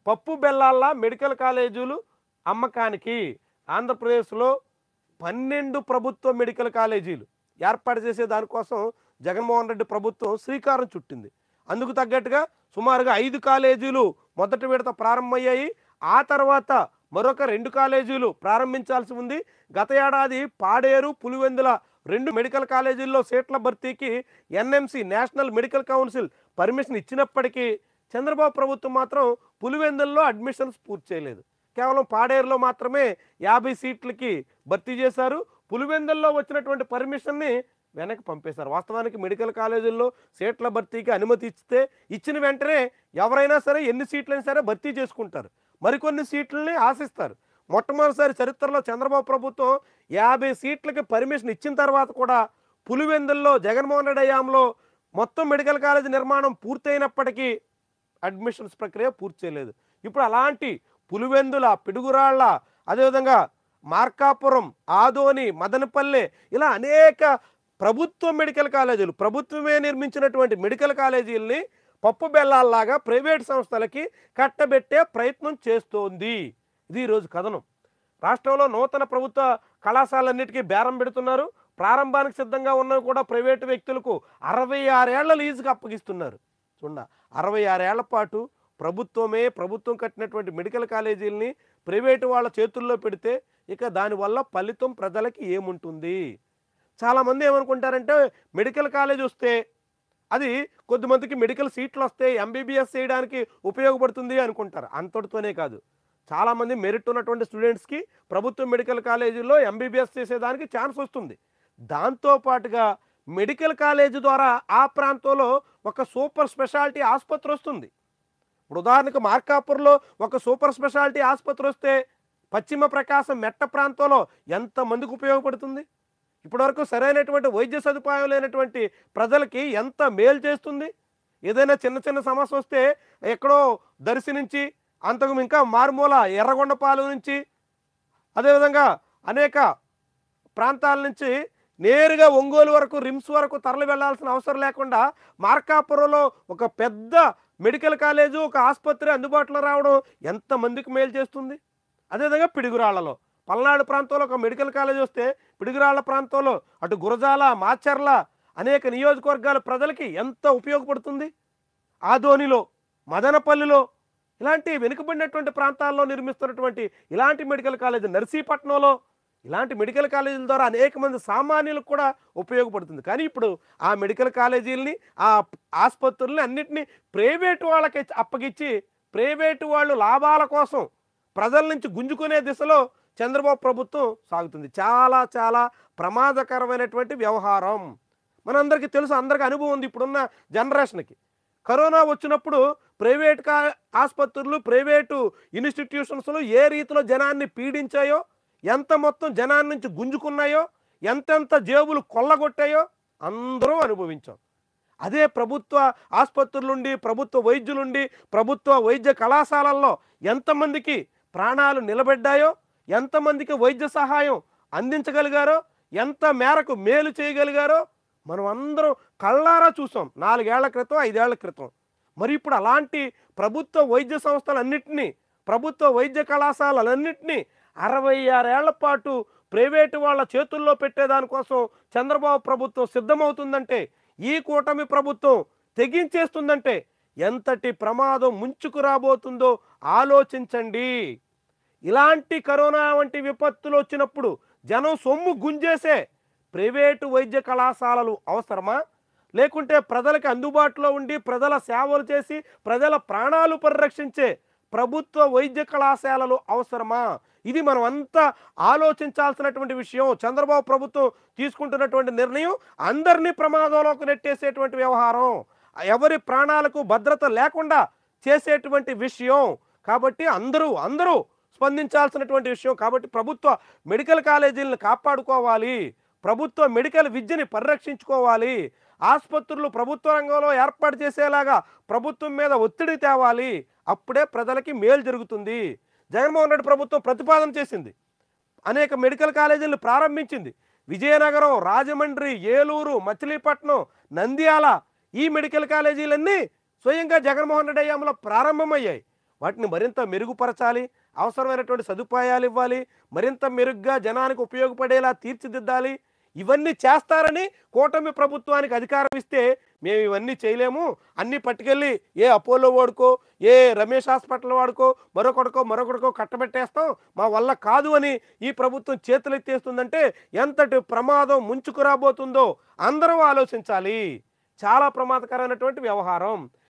పప్పు బెల్లాల మెడికల్ కాలేజీలు అమ్మకానికి ఆంధ్రప్రదేశ్లో 12 ప్రభుత్వ మెడికల్ కాలేజీలు ఏర్పాటు చేసే దానికోసం జగన్మోహన్ రెడ్డి ప్రభుత్వం శ్రీకారం చుట్టింది. అందుకు తగ్గట్టుగా సుమారుగా 5 కాలేజీలు మొదటి విడత ప్రారంభమయ్యాయి. ఆ తర్వాత మరొక 2 కాలేజీలు ప్రారంభించాల్సి ఉంది. గత ఏడాది పాడేరు, పులివెందుల 2 మెడికల్ కాలేజీల్లో సీట్ల భర్తీకి NMC national medical council permission ఇచ్చినప్పటికీ చంద్రబాబు ప్రభుత్వం మాత్రం పులివెందుల్లో అడ్మిషన్స్ పూర్తి చేయలేదు. కేవలం పాడేరులో మాత్రమే 50 సీట్లకి భర్తీ చేశారు. పులివెందుల్లో వచ్చినటువంటి పర్మిషన్ని వెనక్కి పంపేశారు. వాస్తవానికి మెడికల్ కాలేజీల్లో సీట్ల భర్తీకి అనుమతి ఇచ్చిన వెంటనే ఎవరైనా సరే ఎన్ని సీట్లైనా సరే భర్తీ చేసుకుంటారు. మరికొన్ని సీట్లని ఆశిస్తారు. మొట్టమొదటిసారి చరిత్రలో చంద్రబాబు ప్రభుత్వం 50 సీట్లకి పర్మిషన్ ఇచ్చిన తర్వాత కూడా పులివెందుల్లో జగన్మోహన్ రెడ్డి హయాంలో మొత్తం మెడికల్ కాలేజీ నిర్మాణం పూర్తయినప్పటికీ అడ్మిషన్స్ ప్రక్రియ పూర్తి చేయలేదు. ఇప్పుడు అలాంటి పులివెందుల, పిడుగురాళ్ళ, అదేవిధంగా మార్కాపురం, ఆదోని, మదనపల్లె ఇలా అనేక ప్రభుత్వ మెడికల్ కాలేజీలు, ప్రభుత్వమే నిర్మించినటువంటి మెడికల్ కాలేజీలని పప్పు బెల్లాల్లాగా ప్రైవేట్ సంస్థలకి కట్టబెట్టే ప్రయత్నం చేస్తోంది. ఇది ఈరోజు కథనం. రాష్ట్రంలో నూతన ప్రభుత్వ కళాశాలన్నిటికీ బేరం పెడుతున్నారు. ప్రారంభానికి సిద్ధంగా ఉన్నవి కూడా ప్రైవేటు వ్యక్తులకు 66 ఏళ్ల లీజుకి అప్పగిస్తున్నారు. చూడ 66 ఏళ్ల పాటు ప్రభుత్వం కట్టినటువంటి మెడికల్ కాలేజీలని ప్రైవేటు వాళ్ళ చేతుల్లో పెడితే ఇక దానివల్ల ఫలితం ప్రజలకి ఏముంటుంది? చాలామంది ఏమనుకుంటారంటే మెడికల్ కాలేజ్ వస్తే అది కొద్దిమందికి మెడికల్ సీట్లు వస్తే ఎంబీబీఎస్ చేయడానికి ఉపయోగపడుతుంది అనుకుంటారు. అంతటితోనే కాదు, చాలామంది మెరిట్ ఉన్నటువంటి స్టూడెంట్స్కి ప్రభుత్వ మెడికల్ కాలేజీల్లో ఎంబీబీఎస్ చేసేదానికి ఛాన్స్ వస్తుంది. దాంతోపాటుగా మెడికల్ కాలేజీ ద్వారా ఆ ప్రాంతంలో ఒక సూపర్ స్పెషాలిటీ ఆసుపత్రి వస్తుంది. ఇప్పుడు ఉదాహరణకు మార్కాపూర్లో ఒక సూపర్ స్పెషాలిటీ ఆసుపత్రి వస్తే పశ్చిమ ప్రకాశం మెట్ట ప్రాంతంలో ఎంతమందికి ఉపయోగపడుతుంది? ఇప్పటివరకు సరైనటువంటి వైద్య సదుపాయం లేనటువంటి ప్రజలకి ఎంత మేలు చేస్తుంది? ఏదైనా చిన్న చిన్న సమస్య వస్తే ఎక్కడో దర్శి నుంచి, అంతకు ఇంకా మారుమూల ఎర్రగొండపాలెం నుంచి, అదేవిధంగా అనేక ప్రాంతాల నుంచి నేరుగా ఒంగోలు వరకు, రిమ్స్ వరకు తరలి వెళ్లాల్సిన అవసరం లేకుండా మార్కాపురంలో ఒక పెద్ద మెడికల్ కాలేజు, ఒక ఆసుపత్రి అందుబాటులో రావడం ఎంతమందికి మేలు చేస్తుంది? అదేవిధంగా పిడుగురాళ్లలో, పల్నాడు ప్రాంతంలో ఒక మెడికల్ కాలేజ్ వస్తే పిడుగురాళ్ల ప్రాంతంలో అటు గురజాల, మాచర్ల అనేక నియోజకవర్గాల ప్రజలకి ఎంత ఉపయోగపడుతుంది? ఆదోనిలో, మదనపల్లిలో ఇలాంటి వెనుకబడినటువంటి ప్రాంతాల్లో నిర్మిస్తున్నటువంటి ఇలాంటి మెడికల్ కాలేజ్, నర్సీపట్నంలో ఇలాంటి మెడికల్ కాలేజీల ద్వారా అనేక మంది సామాన్యులకు కూడా ఉపయోగపడుతుంది. కానీ ఇప్పుడు ఆ మెడికల్ కాలేజీలని, ఆ ఆసుపత్రుల్ని అన్నింటినీ ప్రైవేటు వాళ్ళకి అప్పగించి ప్రైవేటు వాళ్ళు లాభాల కోసం ప్రజల నుంచి గుంజుకునే దిశలో చంద్రబాబు ప్రభుత్వం సాగుతుంది. చాలా చాలా ప్రమాదకరమైనటువంటి వ్యవహారం. మనందరికీ తెలుసు, అందరికీ అనుభవం ఉంది. ఇప్పుడున్న జనరేషన్కి కరోనా వచ్చినప్పుడు ప్రైవేట్ ఆసుపత్రులు, ప్రైవేటు ఇన్స్టిట్యూషన్స్లో ఏ రీతిలో జనాన్ని పీడించాయో, ఎంత మొత్తం జనాన్ని నుంచి గుంజుకున్నాయో, ఎంతెంత జేబులు కొల్లగొట్టాయో అందరూ అనుభవించాం. అదే ప్రభుత్వ ఆసుపత్రులుండి, ప్రభుత్వ వైద్యులుండి, ప్రభుత్వ వైద్య కళాశాలల్లో ఎంతమందికి ప్రాణాలు నిలబెడ్డాయో, ఎంతమందికి వైద్య సహాయం అందించగలిగారో, ఎంత మేరకు మేలు చేయగలిగారో మనం అందరం కళ్ళారా చూసాం 4 ఏళ్ల క్రితం, 5 ఏళ్ల క్రితం. మరి ఇప్పుడు అలాంటి ప్రభుత్వ వైద్య సంస్థలన్నింటినీ, ప్రభుత్వ వైద్య కళాశాలలన్నింటినీ 66 ఏళ్ల పాటు ప్రైవేటు వాళ్ళ చేతుల్లో పెట్టేదానికోసం చంద్రబాబు ప్రభుత్వం సిద్ధమవుతుందంటే, ఈ కూటమి ప్రభుత్వం తెగించేస్తుందంటే ఎంతటి ప్రమాదం ముంచుకు రాబోతుందో ఆలోచించండి. ఇలాంటి కరోనా వంటి విపత్తులు వచ్చినప్పుడు జనం సొమ్ము గుంజేసే ప్రైవేటు వైద్య కళాశాలలు అవసరమా? లేకుంటే ప్రజలకు అందుబాటులో ఉండి ప్రజల సేవలు చేసి ప్రజల ప్రాణాలు పరిరక్షించే ప్రభుత్వ వైద్య కళాశాలలు అవసరమా? ఇది మనం అంతా ఆలోచించాల్సినటువంటి విషయం. చంద్రబాబు ప్రభుత్వం తీసుకుంటున్నటువంటి నిర్ణయం అందరినీ ప్రమాదంలోకి నెట్టేసేటువంటి వ్యవహారం, ఎవరి ప్రాణాలకు భద్రత లేకుండా చేసేటువంటి విషయం. కాబట్టి అందరూ స్పందించాల్సినటువంటి విషయం. కాబట్టి ప్రభుత్వ మెడికల్ కాలేజీలను కాపాడుకోవాలి, ప్రభుత్వ మెడికల్ విద్యని పరిరక్షించుకోవాలి, ఆసుపత్రులు ప్రభుత్వ రంగంలో ఏర్పాటు చేసేలాగా ప్రభుత్వం మీద ఒత్తిడి తేవాలి. అప్పుడే ప్రజలకి మేలు జరుగుతుంది. జగన్మోహన్ రెడ్డి ప్రభుత్వం ప్రతిపాదన చేసింది, అనేక మెడికల్ కాలేజీలను ప్రారంభించింది. విజయనగరం, రాజమండ్రి, ఏలూరు, మచిలీపట్నం, నంద్యాల ఈ మెడికల్ కాలేజీలన్నీ స్వయంగా జగన్మోహన్ రెడ్డి హయాంలో ప్రారంభమయ్యాయి. వాటిని మరింత మెరుగుపరచాలి, అవసరమైనటువంటి సదుపాయాలు ఇవ్వాలి, మరింత మెరుగ్గా జనానికి ఉపయోగపడేలా తీర్చిదిద్దాలి. ఇవన్నీ చేస్తారని కూటమి ప్రభుత్వానికి అధికారం ఇస్తే మేము ఇవన్నీ చేయలేము, అన్నీ పట్టుకెళ్ళి ఏ అపోలో వాడుకో, ఏ రమేష్ హాస్పిటల్ వాడుకో, మరొకటికో కట్టబెట్టేస్తాం, మా వల్ల కాదు అని ఈ ప్రభుత్వం చేతులెత్తేస్తుందంటే ఎంతటి ప్రమాదం ముంచుకు రాబోతుందో అందరం ఆలోచించాలి. చాలా ప్రమాదకరమైనటువంటి వ్యవహారం.